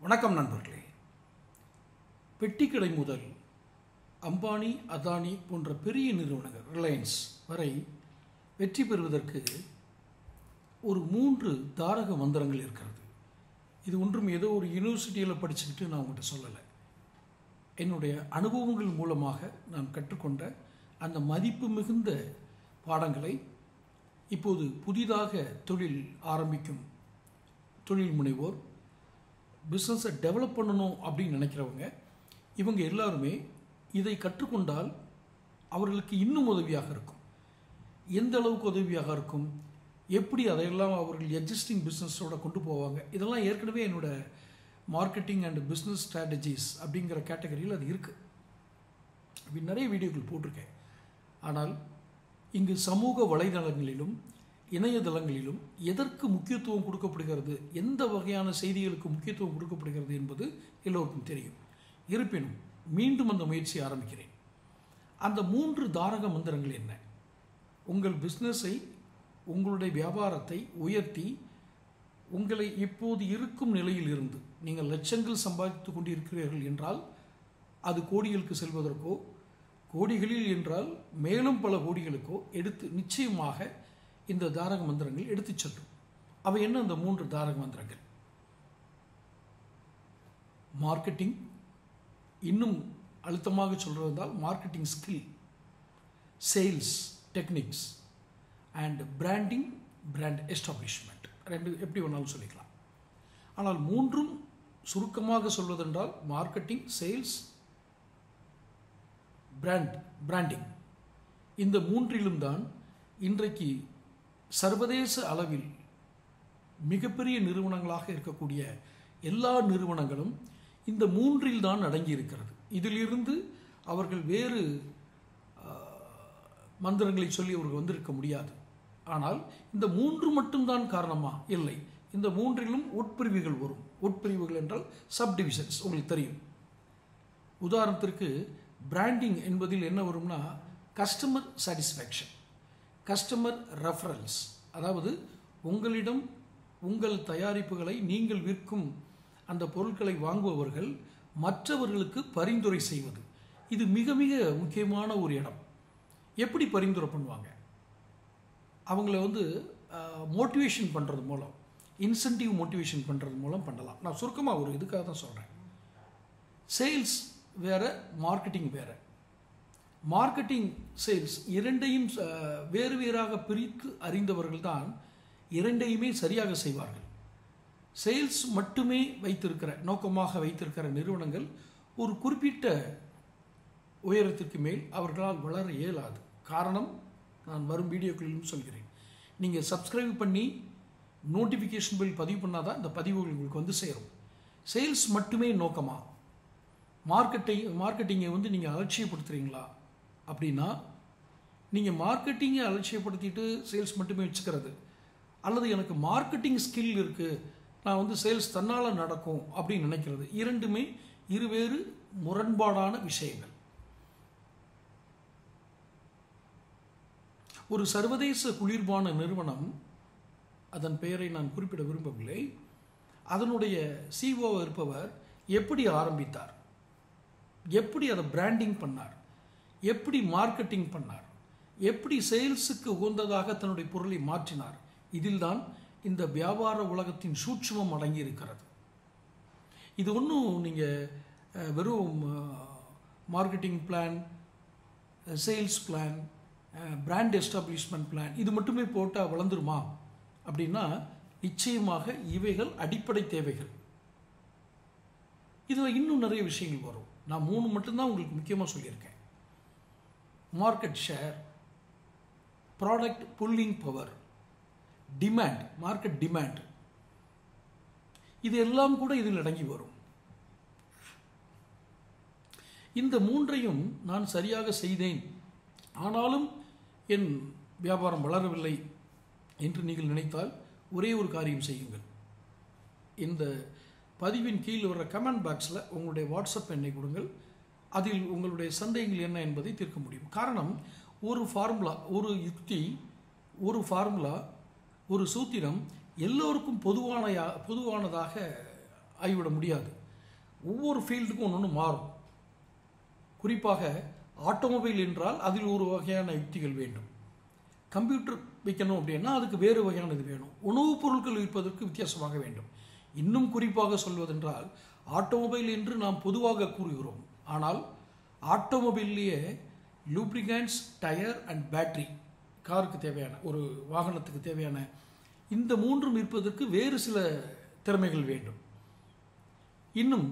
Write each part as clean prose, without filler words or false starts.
வணக்கம் நண்பர்களே. பெட்டிக்கடை முதல் அம்பானி, அதானி போன்ற பெரிய நிறுவனங்கள், ரிலையன்ஸ் வரை வெற்றி பெறுவதற்கு ஒரு 3 தாரக மந்திரங்கள் இருக்கிறது. இது ஒன்றும் ஏதோ ஒரு யூனிவர்சிட்டியில் படிச்சுக்கிட்டு நான் உங்கள்கிட்ட சொல்லலை. என்னுடைய அனுபவங்கள் மூலமாக நான் கற்றுக்கொண்ட அந்த மதிப்பு மிகுந்த பாடங்களை இப்போது புதிதாக தொழில் ஆரம்பிக்கும் தொழில் முனைவோர், பிஸ்னஸை டெவலப் பண்ணணும் அப்படின்னு நினைக்கிறவங்க, இவங்க எல்லாருமே இதை கற்றுக்கொண்டால் அவர்களுக்கு இன்னும் உதவியாக இருக்கும். எந்த அளவுக்கு உதவியாக இருக்கும், எப்படி அதையெல்லாம் அவர்கள் எக்ஸிஸ்டிங் பிஸ்னஸோட கொண்டு போவாங்க, இதெல்லாம் ஏற்கனவே என்னோடய மார்க்கெட்டிங் அண்ட் பிஸ்னஸ் ஸ்ட்ராட்டஜிஸ் அப்படிங்கிற கேட்டகரியில் அது இருக்குது. அப்படி நிறைய வீடியோக்கள் போட்டிருக்கேன். ஆனால் இங்கு சமூக வலைதளங்களிலும் இணையதளங்களிலும் எதற்கு முக்கியத்துவம் கொடுக்கப்படுகிறது, எந்த வகையான செய்திகளுக்கு முக்கியத்துவம் கொடுக்கப்படுகிறது என்பது எல்லோருக்கும் தெரியும். இருப்பினும் மீண்டும் அந்த முயற்சியை ஆரம்பிக்கிறேன். அந்த 3 தாரக மந்திரங்கள் என்ன? உங்கள் பிஸ்னஸை, உங்களுடைய வியாபாரத்தை உயர்த்தி உங்களை இப்போது இருக்கும் நிலையில் இருந்து நீங்கள் லட்சங்கள் சம்பாதித்து கொண்டு இருக்கிறீர்கள் என்றால் அது கோடிகளுக்கு செல்வதற்கோ, கோடிகளில் என்றால் மேலும் பல கோடிகளுக்கோ எடுத்து நிச்சயமாக இந்த தாரக மந்திரங்கள் எடுத்து செல்லும். அவை என்ன அந்த 3 தாரக மந்திரங்கள்? மார்க்கெட்டிங், இன்னும் அழுத்தமாக சொல்றதால் marketing skill, sales techniques and branding, brand establishment. 2 எப்படி வேணாலும் சொல்லிக்கலாம். ஆனால் 3ம் சுருக்கமாக சொல்வதென்றால் மார்க்கெட்டிங், சேல்ஸ், பிராண்டிங். இந்த 3லும் தான் இன்றைக்கு சர்வதேச அளவில் மிகப்பெரிய நிறுவனங்களாக இருக்கக்கூடிய எல்லா நிறுவனங்களும் இந்த 3ல் தான் அடங்கி இருக்கிறது. இதிலிருந்து அவர்கள் வேறு மந்திரங்களை சொல்லி அவர்கள் வந்திருக்க முடியாது. ஆனால் இந்த 3 மட்டும்தான் காரணமா? இல்லை. இந்த 3லும் உட்பிரிவுகள் வரும். உட்பிரிவுகள் என்றால் சப்டிவிஷன்ஸ், உங்களுக்கு தெரியும். உதாரணத்திற்கு பிராண்டிங் என்பதில் என்ன வரும்னா, கஸ்டமர் சாட்டிஸ்ஃபேக்ஷன், கஸ்டமர் ரெஃபரன்ஸ், அதாவது உங்களிடம் உங்கள் தயாரிப்புகளை நீங்கள் விற்கும் அந்த பொருட்களை வாங்குபவர்கள் மற்றவர்களுக்கு பரிந்துரை செய்வது. இது மிக மிக முக்கியமான ஒரு இடம். எப்படி பரிந்துரை பண்ணுவாங்க? அவங்கள மோட்டிவேஷன் பண்ணுறது மூலம், இன்சென்டிவ் மோட்டிவேஷன் பண்ணுறது மூலம் பண்ணலாம். நான் சுருக்கமாக ஒரு இதுக்காக தான் சொல்கிறேன். சேல்ஸ் வேறு, மார்க்கெட்டிங் வேறு. மார்க்கெட்டிங், சேல்ஸ் இரண்டையும் வேறு வேறாக பிரித்து அறிந்தவர்கள் தான் இரண்டையுமே சரியாக செய்வார்கள். சேல்ஸ் மட்டுமே நோக்கமாக வைத்திருக்கிற நிறுவனங்கள் ஒரு குறிப்பிட்ட உயரத்திற்கு மேல் அவர்களால் வளர இயலாது. காரணம் நான் வரும் வீடியோக்களிலும் சொல்கிறேன். நீங்கள் சப்ஸ்கிரைப் பண்ணி நோட்டிஃபிகேஷன் பில் பதிவு பண்ணாதான் இந்த பதிவுகள் உங்களுக்கு சேரும். சேல்ஸ் மட்டுமே நோக்கமா? மார்க்கெட்டிங்கை நீங்கள் அலட்சியப்படுத்துகிறீங்களா அப்படின்னா, நீங்கள் மார்க்கெட்டிங்கை அலட்சியப்படுத்திட்டு சேல்ஸ் மட்டுமே வச்சுக்கிறது, அல்லது எனக்கு மார்க்கெட்டிங் ஸ்கில் இருக்குது, நான் சேல்ஸ் தன்னால் நடக்கும் அப்படின்னு நினைக்கிறது, இரண்டுமே இருவேறு முரண்பாடான விஷயங்கள். ஒரு சர்வதேச குளிர்பான நிறுவனம், அதன் பெயரை நான் குறிப்பிட விரும்பவில்லை, அதனுடைய சிஓ இருப்பவர் எப்படி ஆரம்பித்தார், எப்படி அதை பிராண்டிங் பண்ணார், எப்படி மார்க்கெட்டிங் பண்ணார், எப்படி சேல்ஸுக்கு உகந்ததாக தன்னுடைய பொருளை மாற்றினார், இதில் தான் இந்த வியாபார உலகத்தின் சூட்சுமம் அடங்கி இருக்கிறது. இது ஒன்றும் நீங்கள் வெறும் marketing plan, sales plan, brand establishment plan இது மட்டுமே போட்டால் வளர்ந்துருமா அப்படின்னா, நிச்சயமாக இவைகள் அடிப்படை தேவைகள். இதில் இன்னும் நிறைய விஷயங்கள் வரும். நான் 3 மட்டும்தான் உங்களுக்கு முக்கியமாக சொல்லியிருக்கேன். Market share, product pulling power, demand, market demand, இது எல்லாம் கூட இதில் அடங்கி வரும். இந்த 3ஐயும் நான் சரியாக செய்தேன், ஆனாலும் என் வியாபாரம் வளரவில்லை என்று நீங்கள் நினைத்தால் ஒரே ஒரு காரியம் செய்யுங்கள். இந்த பதிவின் கீழ் வர்ற கமெண்ட் பாக்ஸில் உங்களுடைய வாட்ஸ்அப் எண்ணை கொடுங்கள். அதில் உங்களுடைய சந்தேகங்கள் என்ன என்பதை தீர்க்க முடியும். காரணம், ஒரு ஃபார்முலா, ஒரு யுக்தி, ஒரு ஃபார்முலா, ஒரு சூத்திரம் எல்லோருக்கும் பொதுவானதாக ஆகிவிட முடியாது. ஒவ்வொரு ஃபீல்டுக்கும் ஒன்று மாறும். குறிப்பாக ஆட்டோமொபைல் என்றால் அதில் ஒரு வகையான யுக்திகள் வேண்டும். கம்ப்யூட்டர் வைக்கணும் அப்படின்னா அதுக்கு வேறு வகையான இது வேணும். உணவுப் பொருட்கள் விற்பதற்கு வித்தியாசமாக வேண்டும். இன்னும் குறிப்பாக சொல்வதென்றால் ஆட்டோமொபைல் என்று நாம் பொதுவாக கூறுகிறோம். ஆனால் ஆட்டோமொபைல்லையே லூப்ரிகன்ட்ஸ், டயர் அண்ட் பேட்டரி, காருக்கு தேவையான, ஒரு வாகனத்துக்கு தேவையான இந்த மூன்றும் இருப்பதற்கு வேறு சில திறமைகள் வேண்டும். இன்னும்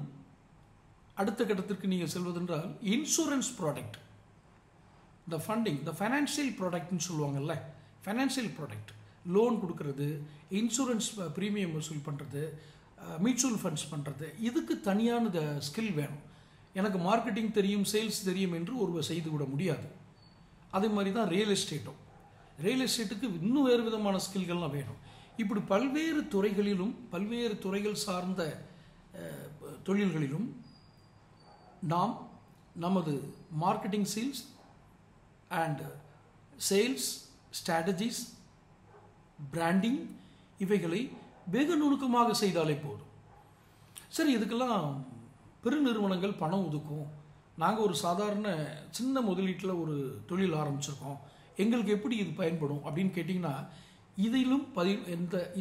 அடுத்த கட்டத்திற்கு நீங்கள் செல்வதென்றால் இன்சூரன்ஸ் ப்ராடக்ட், இந்த ஃபண்டிங், இந்த ஃபைனான்சியல் ப்ராடக்ட்னு சொல்லுவாங்கல்ல, ஃபைனான்சியல் ப்ராடக்ட், லோன் கொடுக்கறது, இன்சூரன்ஸ் ப்ரீமியம் வசூல் பண்ணுறது, மியூச்சுவல் ஃபண்ட்ஸ் பண்ணுறது, இதுக்கு தனியான ஸ்கில் வேணும். எனக்கு மார்க்கெட்டிங் தெரியும், சேல்ஸ் தெரியும் என்று ஒருவர் செய்துவிட முடியாது. அதே மாதிரி தான் ரியல் எஸ்டேட்டும். ரியல் எஸ்டேட்டுக்கு இன்னும் வேறு விதமான ஸ்கில்கள்லாம் வேணும். இப்படி பல்வேறு துறைகளிலும், பல்வேறு துறைகள் சார்ந்த தொழில்களிலும் நாம் நமது marketing skills and sales strategies, branding இவைகளை வெகு நுணுக்கமாக செய்தாலே போதும். சரி, இதுக்கெல்லாம் பெருநிறுவனங்கள் பணம் ஒதுக்கும். நாங்கள் ஒரு சாதாரண சின்ன முதலீட்டில் ஒரு தொழில் ஆரம்பிச்சிருக்கோம், எங்களுக்கு எப்படி இது பயன்படும் அப்படின்னு கேட்டிங்கன்னா, இதிலும்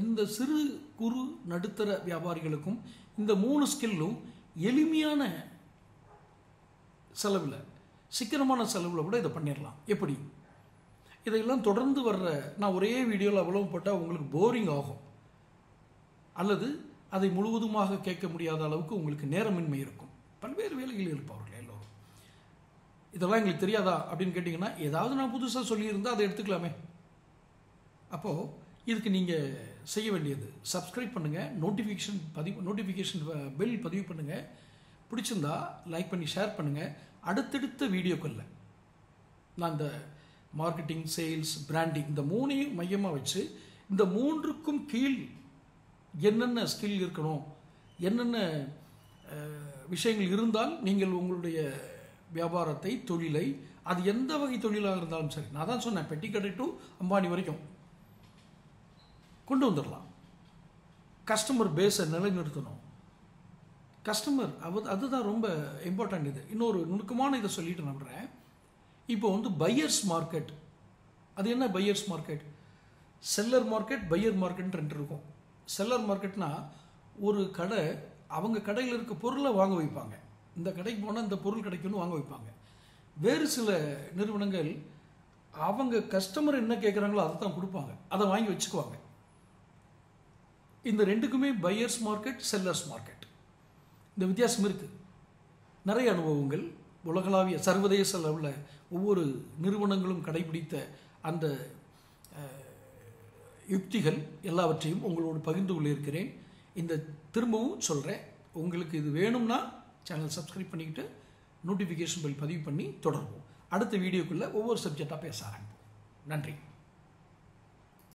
இந்த சிறு குறு நடுத்தர வியாபாரிகளுக்கும் இந்த 3 ஸ்கில்லும் எளிமையான செலவில், சிக்கனமான செலவில் கூட இதை பண்ணிடலாம். எப்படி இதையெல்லாம் தொடர்ந்து வர்ற நான் ஒரே வீடியோவில் அவ்வளவு போட்டால் உங்களுக்கு போரிங் ஆகும், அல்லது அதை முழுவதுமாக கேட்க முடியாத அளவுக்கு உங்களுக்கு நேரமின்மை இருக்கும். பல்வேறு வேலைகள் இருப்பவர்கள் எல்லோரும். இதெல்லாம் எங்களுக்கு தெரியாதா அப்படின்னு கேட்டிங்கன்னா, ஏதாவது நான் புதுசாக சொல்லியிருந்தால் அதை எடுத்துக்கலாமே. அப்போது இதுக்கு நீங்கள் செய்ய வேண்டியது சப்ஸ்கிரைப் பண்ணுங்கள், நோட்டிஃபிகேஷன் பெல் பதிவு பண்ணுங்கள், பிடிச்சிருந்தா லைக் பண்ணி ஷேர் பண்ணுங்கள். அடுத்தடுத்த வீடியோக்களில் நான் இந்த மார்க்கெட்டிங், சேல்ஸ், பிராண்டிங் இந்த 3ஐயும் மையமாக வச்சு இந்த 3க்கும் கீழ் என்னென்ன ஸ்கில் இருக்கணும், என்னென்ன விஷயங்கள் இருந்தால் நீங்கள் உங்களுடைய வியாபாரத்தை, தொழிலை, அது எந்த வகை தொழிலாக இருந்தாலும் சரி, நான் தான் சொன்னேன், பெட்டி கடை டு அம்பானி வரைக்கும் கொண்டு வந்துடலாம். கஸ்டமர் பேஸை நிலைநிறுத்தணும். கஸ்டமர் அதுதான் ரொம்ப இம்பார்ட்டன்ட். இது இன்னொரு நுணுக்கமான இதை சொல்லிட்டு நம்புகிறேன். இப்போ பையர்ஸ் மார்க்கெட், அது என்ன buyers market? Seller market, buyer market 2 இருக்கும். செல்லர் மார்க்கெட்னா ஒரு கடை அவங்க கடையில் இருக்க பொருளை வாங்க வைப்பாங்க. இந்த கடைக்கு போனால் இந்த பொருள் கிடைக்கும்னு வாங்க வைப்பாங்க. வேறு சில நிறுவனங்கள் அவங்க கஸ்டமர் என்ன கேட்குறாங்களோ அதை தான் கொடுப்பாங்க, அதை வாங்கி வச்சுக்குவாங்க. இந்த 2க்குமே பையர்ஸ் மார்க்கெட், செல்லர்ஸ் மார்க்கெட், இந்த வித்தியாசம் இருக்குது. நிறைய அனுபவங்கள், உலகளாவிய சர்வதேச அளவில் ஒவ்வொரு நிறுவனங்களும் கடைபிடித்த அந்த யுக்திகள் எல்லாவற்றையும் உங்களோடு பகிர்ந்து கொள்ளிருக்கிறேன். இந்த திரும்பவும் சொல்கிறேன், உங்களுக்கு இது வேணும்னா சேனல் சப்ஸ்கிரைப் பண்ணிக்கிட்டு நோட்டிஃபிகேஷன் பெல் பதிவு பண்ணி தொடர்போம். அடுத்த வீடியோக்குள்ளே ஒவ்வொரு சப்ஜெக்டாக பேச ஆரம்பிப்போம். நன்றி.